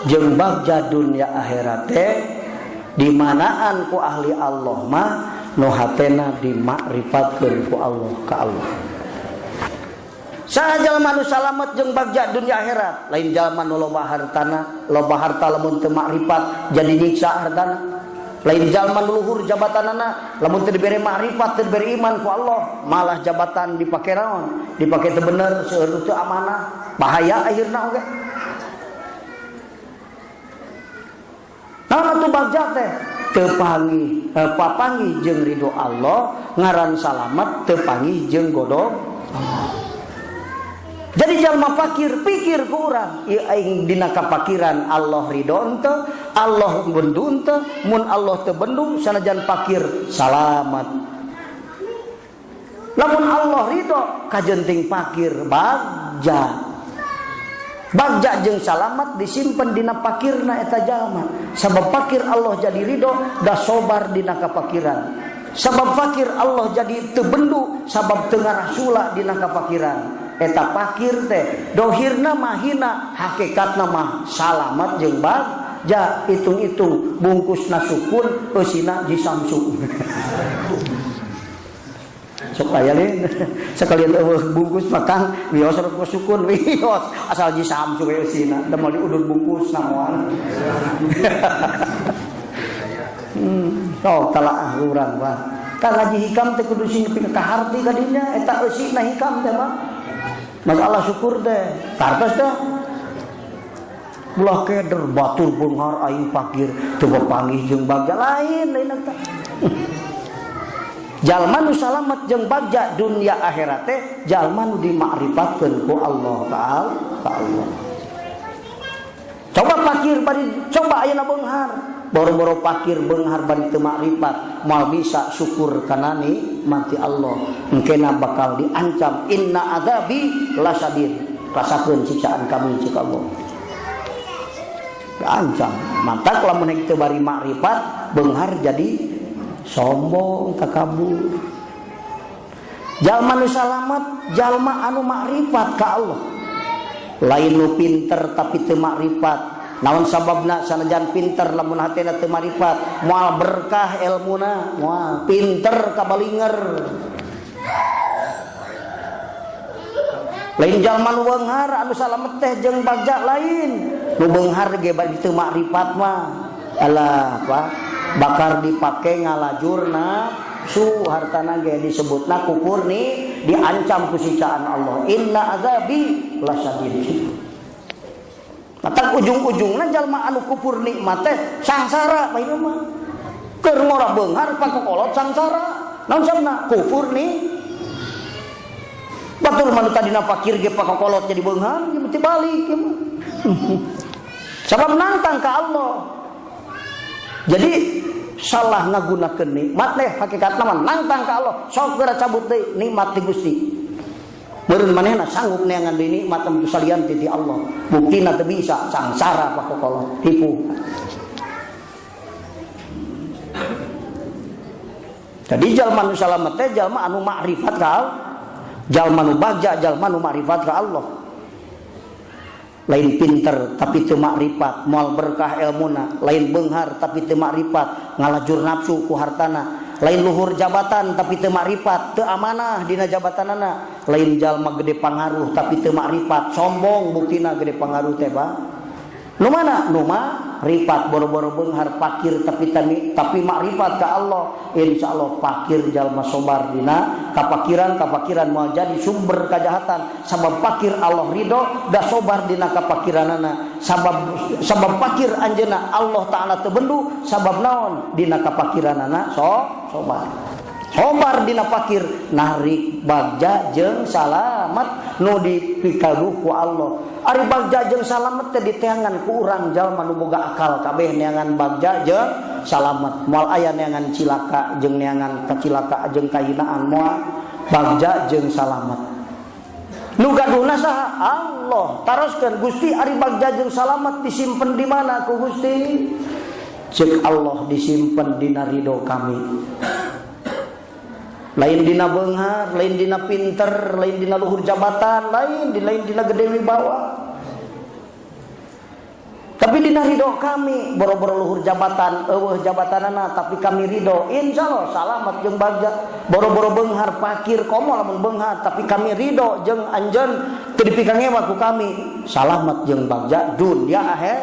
jeung bagja dunya akhirat teh dimanaan ku ahli Allah mah nu hatena dimakrifatkeun ku Allah ka Allah. Saha jalma nu salamet jeung bagja dunya akhirat lain jalma nu loba hartana loba harta lamun teu makrifat jadi nyiksa hartana lain jalma nu luhur jabatanana lamun teu dibere makrifat teu dibere iman ku Allah malah jabatan dipake naon dipake teu bener seueur teu amanah bahaya akhirna oge. Nah, tu bagja teh teu papanggih jeung ridho Allah ngaran salamet teu panggih jeung godog Allah. Jadi jalma fakir pikir ku urang ieu aing dina kapakiran Allah ridho henteu Allah bendu henteu mun Allah teu bendu sanajan fakir salamet. Lamun Allah ridho kajenting fakir bagja. Bagja jeung salamet disimpen dina pakirna eta jalma. Sabab fakir Allah jadi ridho da sobar dina kapakiran. Sabab fakir Allah jadi teu bendu sabab teu ngarasula dina kapakiran. eta fakir teh dohirna mahina hakikatna mah salamet jeung bagja. Hitung-hitung bungkusna sukun eusina ji Samsu. Supaya sekalian bungkus makan wios rek sukun wios asal ji Samsu we eusina da moal diudud bungkus naon. Sok talaah urang Pak. Ka ngaji hikam teh kudu sing nepi ka harti ka dinya eta eusina hikam teh Pak. Masalah syukur teh kartos teh ulah keder batur beunghar aing fakir teu papanggih jeung bagja lain eta. Jalma nu salamet jeung bagja dunia akhirat teh jalma nu dimakrifatkeun ku Allah Ta'ala. Coba fakir bari coba ayeuna beunghar. Boro-boro fakir beunghar bari teu makrifat moal bisa syukur kana nikmati Allah. Engkena bakal diancam inna adzabi lasadid. Rasakeun siksaan kami cik Allah. Diancam. Mantak lamun teu bari makrifat beunghar jadi sombong takabur. Jalma nu salamet jalma anu makrifat ka Allah. Lain nu pinter tapi teu makrifat. Naon sababna sanajan pinter lamun hatena teu makrifat moal berkah ilmuna moal pinter kabalinger. Lain jalma nu beunghar anu salamet teh jeung bagja lain. Nu beunghar ge bari teu makrifat mah alah Pak bakar dipake ngalajur nafsu hartana ge disebutna kufur ni diancam ku siksaan Allah. Inna azabi lasadid. Matak ujung-ujungna jalma anu kufur nikmat teh sangsara bae mah. Keur ngora beunghar pakokolot sangsara. Naon sabna? Kufur ni. Batur manu tadina fakir ge pakokolot jadi beunghar ge mesti balik ge mah. Sabab nantang ka Allah. Jadi salah ngagunakeun nikmat teh hakikatna mah nantang ka Allah. Sok geura cabut deui nikmat ti Gusti. Meureun manehna sanggup neangan deui nikmat teh salian ti Allah. Buktina teu bisa sangsara pakokolot tipu. Jadi jalma nu salamet teh jalma anu makrifat ka Allah. Jalma nu bagja jalma nu makrifat ka Allah. Lain pinter tapi teu makrifat moal berkah ilmuna, lain beunghar tapi teu makrifat ngalajur nafsu ku hartana, lain luhur jabatan tapi teu makrifat teu amanah dina jabatanana, lain jalma gede pangaruh tapi teu makrifat sombong buktina gede pangaruh teh Pak. Nu mana? Nu makrifat boro-boro beunghar fakir tapi makrifat ka Allah. Insyaallah fakir jalma sobar dina kapakiran moal jadi sumber kajahatan. Sabab fakir Allah ridho da sobar dina kapakiranana. Sabab fakir anjeunna Allah Ta'ala teu bendu sabab naon? Dina kapakiranana sobar. Sobar dina fakir narik bagja jeung salamet nu dipikaduh ku Allah. Ari bagja jeung salamet teh diteangan ku urang jalma nu boga akal kabeh neangan bagja jeung salamet. Moal aya neangan cilaka jeung neangan kacilaka jeung kahinaan moal bagja jeung salamet. Nu gaduhna saha? Allah. Taroskeun Gusti ari bagja jeung salamet disimpen di mana ku Gusti? Ceuk Allah disimpen dina ridho kami. Lain dina beunghar, lain dina pinter, lain dina luhur jabatan, lain dina gede wibawa. Tapi dina ridho kami, boro-boro luhur jabatan, eueuh jabatanana tapi kami ridho, insyaallah salamet jeung bagja. Boro-boro beunghar fakir komo lamun beunghar tapi kami ridho jeung anjeun teu dipikangewa ku kami, salamet jeung bagja dunya akhirat.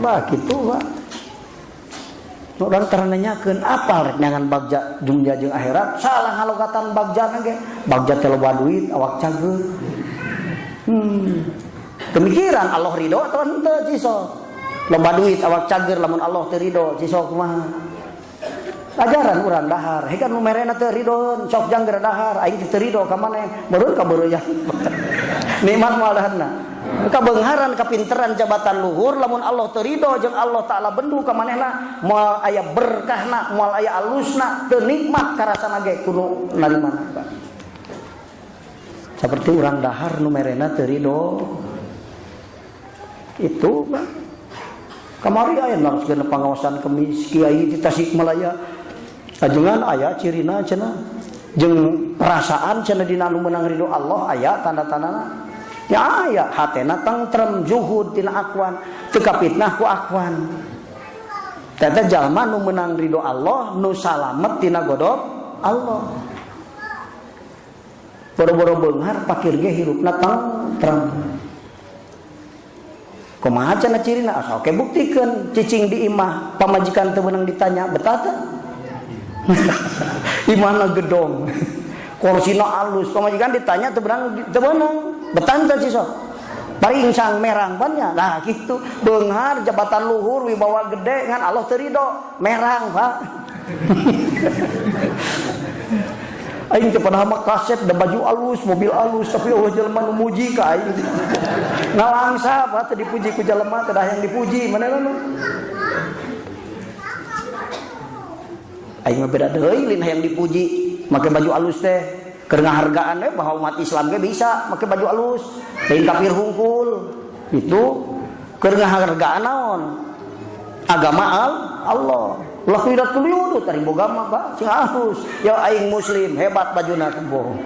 Bah kitu Pak. Orang terananyakeun apa rek neangan bagja dunya jeung akhirat salah ngalogatan bagjana ge bagja teh loba duit awak cager. Pemikiran Allah ridho atau henteu cisok loba duit awak cager lamun Allah teu ridho cisok kumaha ajaran urang dahar he kan nu merena teu ridho sok jangger dahar aing teu ridho ka maneh beureun ka beureuyang nikmat moal daharna kabeungharan kapinteran jabatan luhur lamun Allah teu ridho jeung Allah Ta'ala bendu ka manehna moal aya berkahna moal aya alusna teu nikmat karasana ge kudu narimana Pak. Seperti urang dahar nu merena teu ridho itu Pak. Kamari aya naroskeun pangaosan kemis Kiai di Tasikmalaya ajengan aya cirina cenah jeung perasaan cenah dina anu meunang ridho Allah aya tanda-tandana. Ya aya hatena tentrem zuhud tina akwan, teu kapitnah ku akwan. Tata jalma nu meunang ridho Allah, nu salamet tina godog Allah. Boro-boro beunghar pakir ge hirupna tentrem. Kumaha cenah cirina? Asa oke buktikeun cicing di imah pamajikan teu meunang ditanya betah teu? Imahna gedong. Korsina alus pamajikan ditanya teu meunang betah teu cisok. Bari insang merang bannya. Nah kitu beunghar jabatan luhur wibawa gede ngan Allah teu ridho merang Pak. Aing teh pernah mah kaset da baju alus, mobil alus, tapi Allah jelema nu muji ka aing. Ngalangsa Pak teu dipuji ku jelema teu hayang dipuji manehna nu. Aing mah beda deui lain hayang dipuji, make baju alus teh keur ngahargaan we bahwa umat Islam ge bisa make baju alus, lain kafir hungkul. Itu keur ngahargaan naon? Agama Allah. Lahirat kuliudu tari boga mah Pak sing halus. Ya aing muslim hebat bajuna kebo.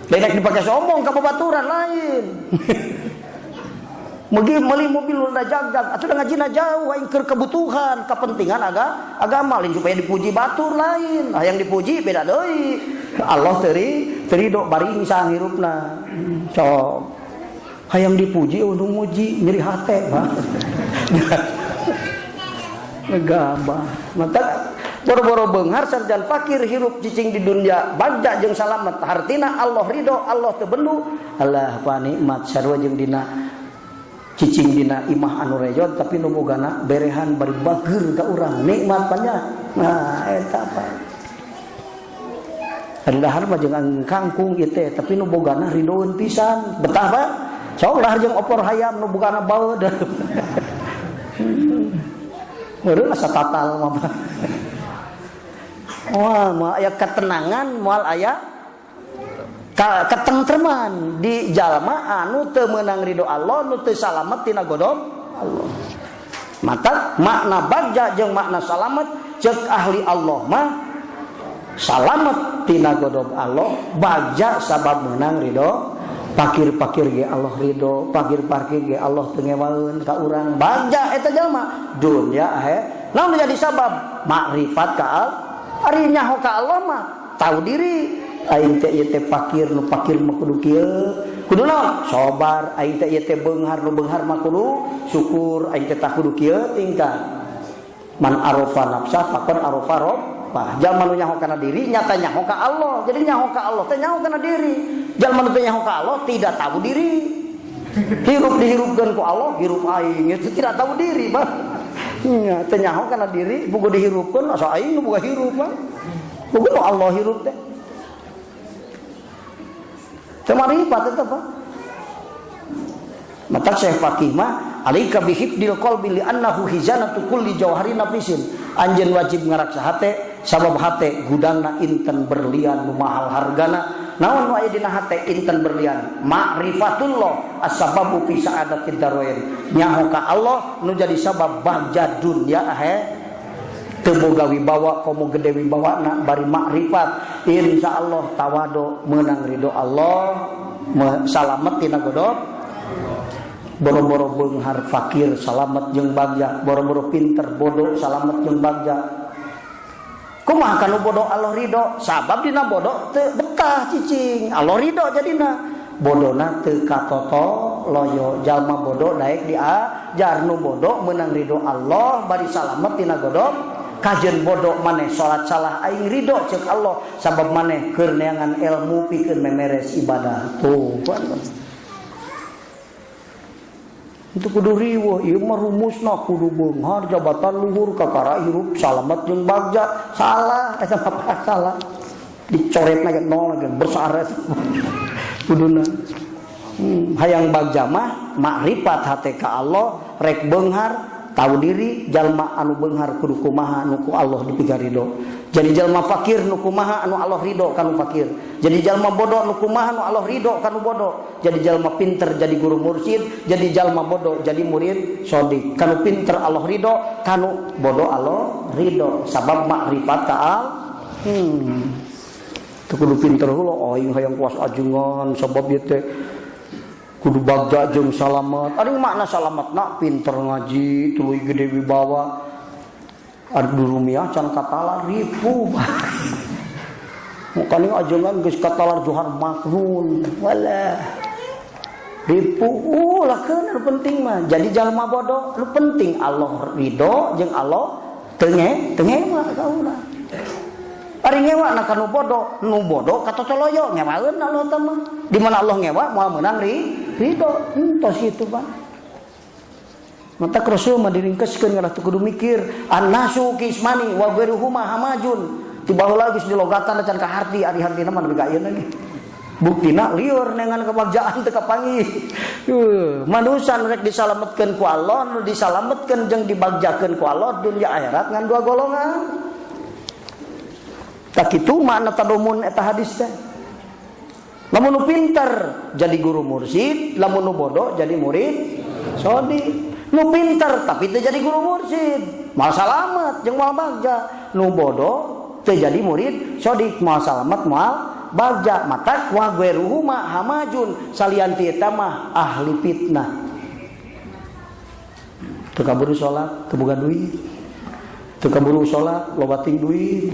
Lain dipake sombong ka babaturan lain. Mugi meuli mobil nu jagat atuh ngajina jauh aing keur kebutuhan kepentingan agama lain supaya dipuji batur lain. Hayang dipuji beda deui. Allah terido bari insang hirupna. Sok hayang dipuji nu muji nyeri hate Pak. Ngagabah maka boro-boro beunghar sarjan fakir hirup cicing di dunia bagja jeung salamet hartina Allah ridho Allah teu bendu Allah pa nikmat sarua jeung dina cicing dina imah anu rejot tapi nu bogana berehan bari bageur ka urang nikmat pannya. Nah eta apa Hadahar mah jeung kangkung ieu teh tapi nu bogana ridhoeun pisan betah Pak sok lahar jeung opor hayam nu bogana baeud. Meureun asa tatal mah. Wah, moal aya ketenangan, moal aya ketentreman di jalma anu teu meunang ridho Allah, nu teu salamet tina godog Allah. Mata makna bagja jeung makna salamet ceuk ahli Allah mah salamet tina godog Allah, bagja sabab meunang ridho. Pakir-pakir ge Allah ridho, pakir-pakir ge Allah teu ngewaeun ka urang. Bagja eta jalma dunya naon jadi sabab makrifat ka Allah. Ari nyaho ka Allah mah tahu diri. Aing teh ieu teh fakir, nu fakir mah kudu kieu. Kudu naon? Sabar. Aing teh ieu teh beunghar, nu beunghar mah kudu syukur. Aing teh tah kudu kieu tingkah. Man arafa nafsa faqad arafa rabbah. Jalma nu nyaho kana diri nyata nyaho ka Allah. Jadi nyaho ka Allah teh nyaho kana diri. Jalma nu teu nyaho ka Allah tidak tahu diri. Hirup dihirupkeun ku Allah, hirup aing itu tidak tahu diri, Bang. Nya teu nyaho kana diri, boga dihirupkeun asa aing nu boga hirup, Bang. Boga nu Allah hirup teh. Teu marifat eta, Pak. Mata Syekh Faqih mah alaika bihibdil qalbi li annahu hizanatu kulli jawharin nafisin. Anjeun wajib ngaraksa hate sabab hate gudangna inten berlian nu mahal hargana. Naon nu aya dina hate inten berlian? Ma'rifatullah as-sababu fi sa'adatid darain. Nyaho ka Allah nu jadi sabab bahja dunya teu boga wibawa komo gede wibawana bari makrifat insyaallah tawado meunang ridho Allah salamet tina godog. Boro-boro beunghar fakir salamet jeung bagja, boro-boro pinter bodoh salamet jeung bagja. Kumaha kanu bodoh Allah ridho? Sabab dina bodoh teu betah cicing. Allah ridho jadina. Bodona teu katoto loyo. Jalma bodoh daek diajar nu bodoh meunang ridho Allah bari salamet tina godog. Kajeun bodoh maneh salat salah aing ridho ceuk Allah sabab maneh keur neangan ilmu pikeun memeres ibadah. Tuh, itu kudu riweuh ieu mah rumusna kudu beunghar jabatan luhur kakara hirup salamet jeung bagja. Salah eta mah salah dicoretna ge nol ge bersare kuduna. Hayang bagja mah makrifat hate ka Allah rek beunghar tahu diri jalma anu beunghar kudu kumaha nu ku Allah dipigarido. Jadi jalma fakir nu kumaha anu Allah ridho kanu fakir. Jadi jalma bodoh nu kumaha anu Allah ridho kanu bodoh. Jadi jalma pinter jadi guru mursyid, jadi jalma bodoh jadi murid sodik. Kanu pinter Allah ridho, kanu bodoh Allah ridho. Sabab makrifat ka Allah. teu kudu pinter heula aing hayang kuas ajengan sabab ieu teh kudu bagja jeung salamet. Ari makna salametna pinter ngaji, tuluy gede wibawa. Ari durumiah can katalar ripu. Mukanya ajengan geus katalar johar maknun. Walah. Ripu lah keun penting mah. Jadi jalma bodoh lu penting Allah ridho jeung Allah teu mah kaula. Ari ngewa na kanu bodoh, nu bodoh kata coloyo ngewaeun Allah teh mah. Di mana Allah ngewa moal meunang ridho. Tos kitu Pak. Mata Rasul mah diringkeskeun kana kudu mikir annasu kismani wa ghairuhuma hamajun. Ti baheula geus dilogatan can ka harti ari hartina mah nepi ka ayeuna ge. Buktina lieur nengan kebagjaan teu kapanggih. Manusia rek disalametkeun ku Allah, nu disalametkeun jeung dibagjakeun ku Allah dunya akhirat ngan dua golongan. Tak kitu makna tadomun eta hadis teh. Lamun nu pinter jadi guru mursyid, lamun nu bodoh jadi murid sodi. Nu pinter tapi teu jadi guru mursyid, moal salamet jeung moal bagja. Nu bodoh teu jadi murid sodi, moal salamet moal bagja. Mata wa ghairuhuma hamajun, salian ti eta mah ahli fitnah. Teu kaburu salat, teu boga duit. Teu kaburu salat, loba ting duit.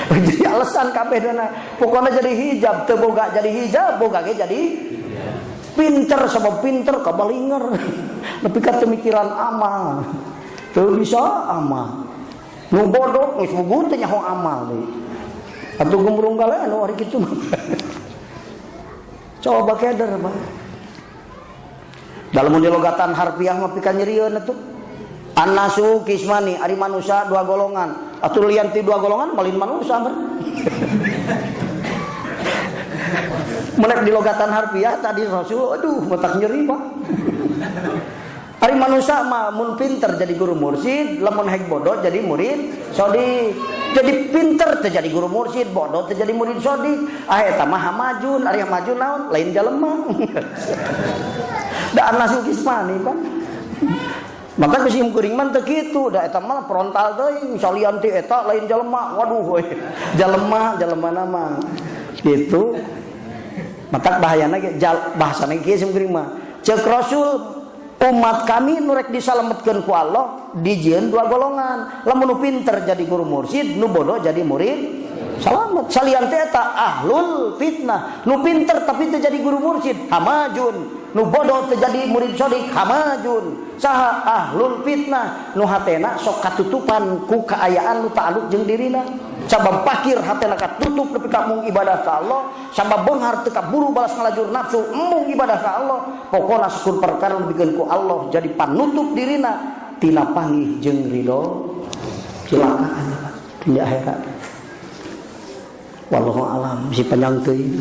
Jadi alasan kabeh dana. Pokona jadi hijab, teu boga jadi hijab, boga ge jadi pinter, sabab pinter kabalinger. Tapi ka teu mikiran amal. Teu bisa amal. Nu bodoh geus bubuh teh nyaho amal deui. Atuh gumbrung gale anu ari kitu mah. Coba keder Pak. Dalam logatan harfiah mah pika nyerieun atuh. Annasu kismani, ari manusia dua golongan. Atuh lian ti dua golongan malin manusia ber. Menek di logatan harfiah tadi Rasul, aduh matak nyeri Pak. Ari manusia mah mun pinter jadi guru mursyid, lamun haik bodoh jadi murid sodi. Jadi pinter teh jadi guru mursyid, bodoh teh jadi murid sodi. Ah eta mah hamajun, ari hamajun naon? Lain jelema. Da annasu kismani Pak. Maka kesim kuring man teu kitu, da eta mah frontal teuing, salian ti eta lain jelema. Waduh we. Jelemana mah gitu. Maka bahayana ge bahasana ge kesim kuring mah. Ceuk Rasul umat kami nu rek disalametkeun ku Allah dijieun dua golongan. Lamun nu pinter jadi guru mursyid, nu bodoh jadi murid salamet. Salian teh eta ahlul fitnah. Nu pinter tapi teu jadi guru mursyid, hamajun. Nu bodoh teu jadi murid sodik, hamajun. Saha ahlul fitnah, nu hatena sok katutupan ku kaayaan nu ta'alluq jeung dirina. Sabab pakir hatena katutup nepi ka mung ibadah ka Allah, sabab beunghar teu kaburu balas ngalajur nafsu mung ibadah ka Allah. Pokona syukur perkara nebikeun ku Allah jadi panutup dirina tina panggih jeung ridho cilakaan di akhirat. Wallahu alam si panjang teuing.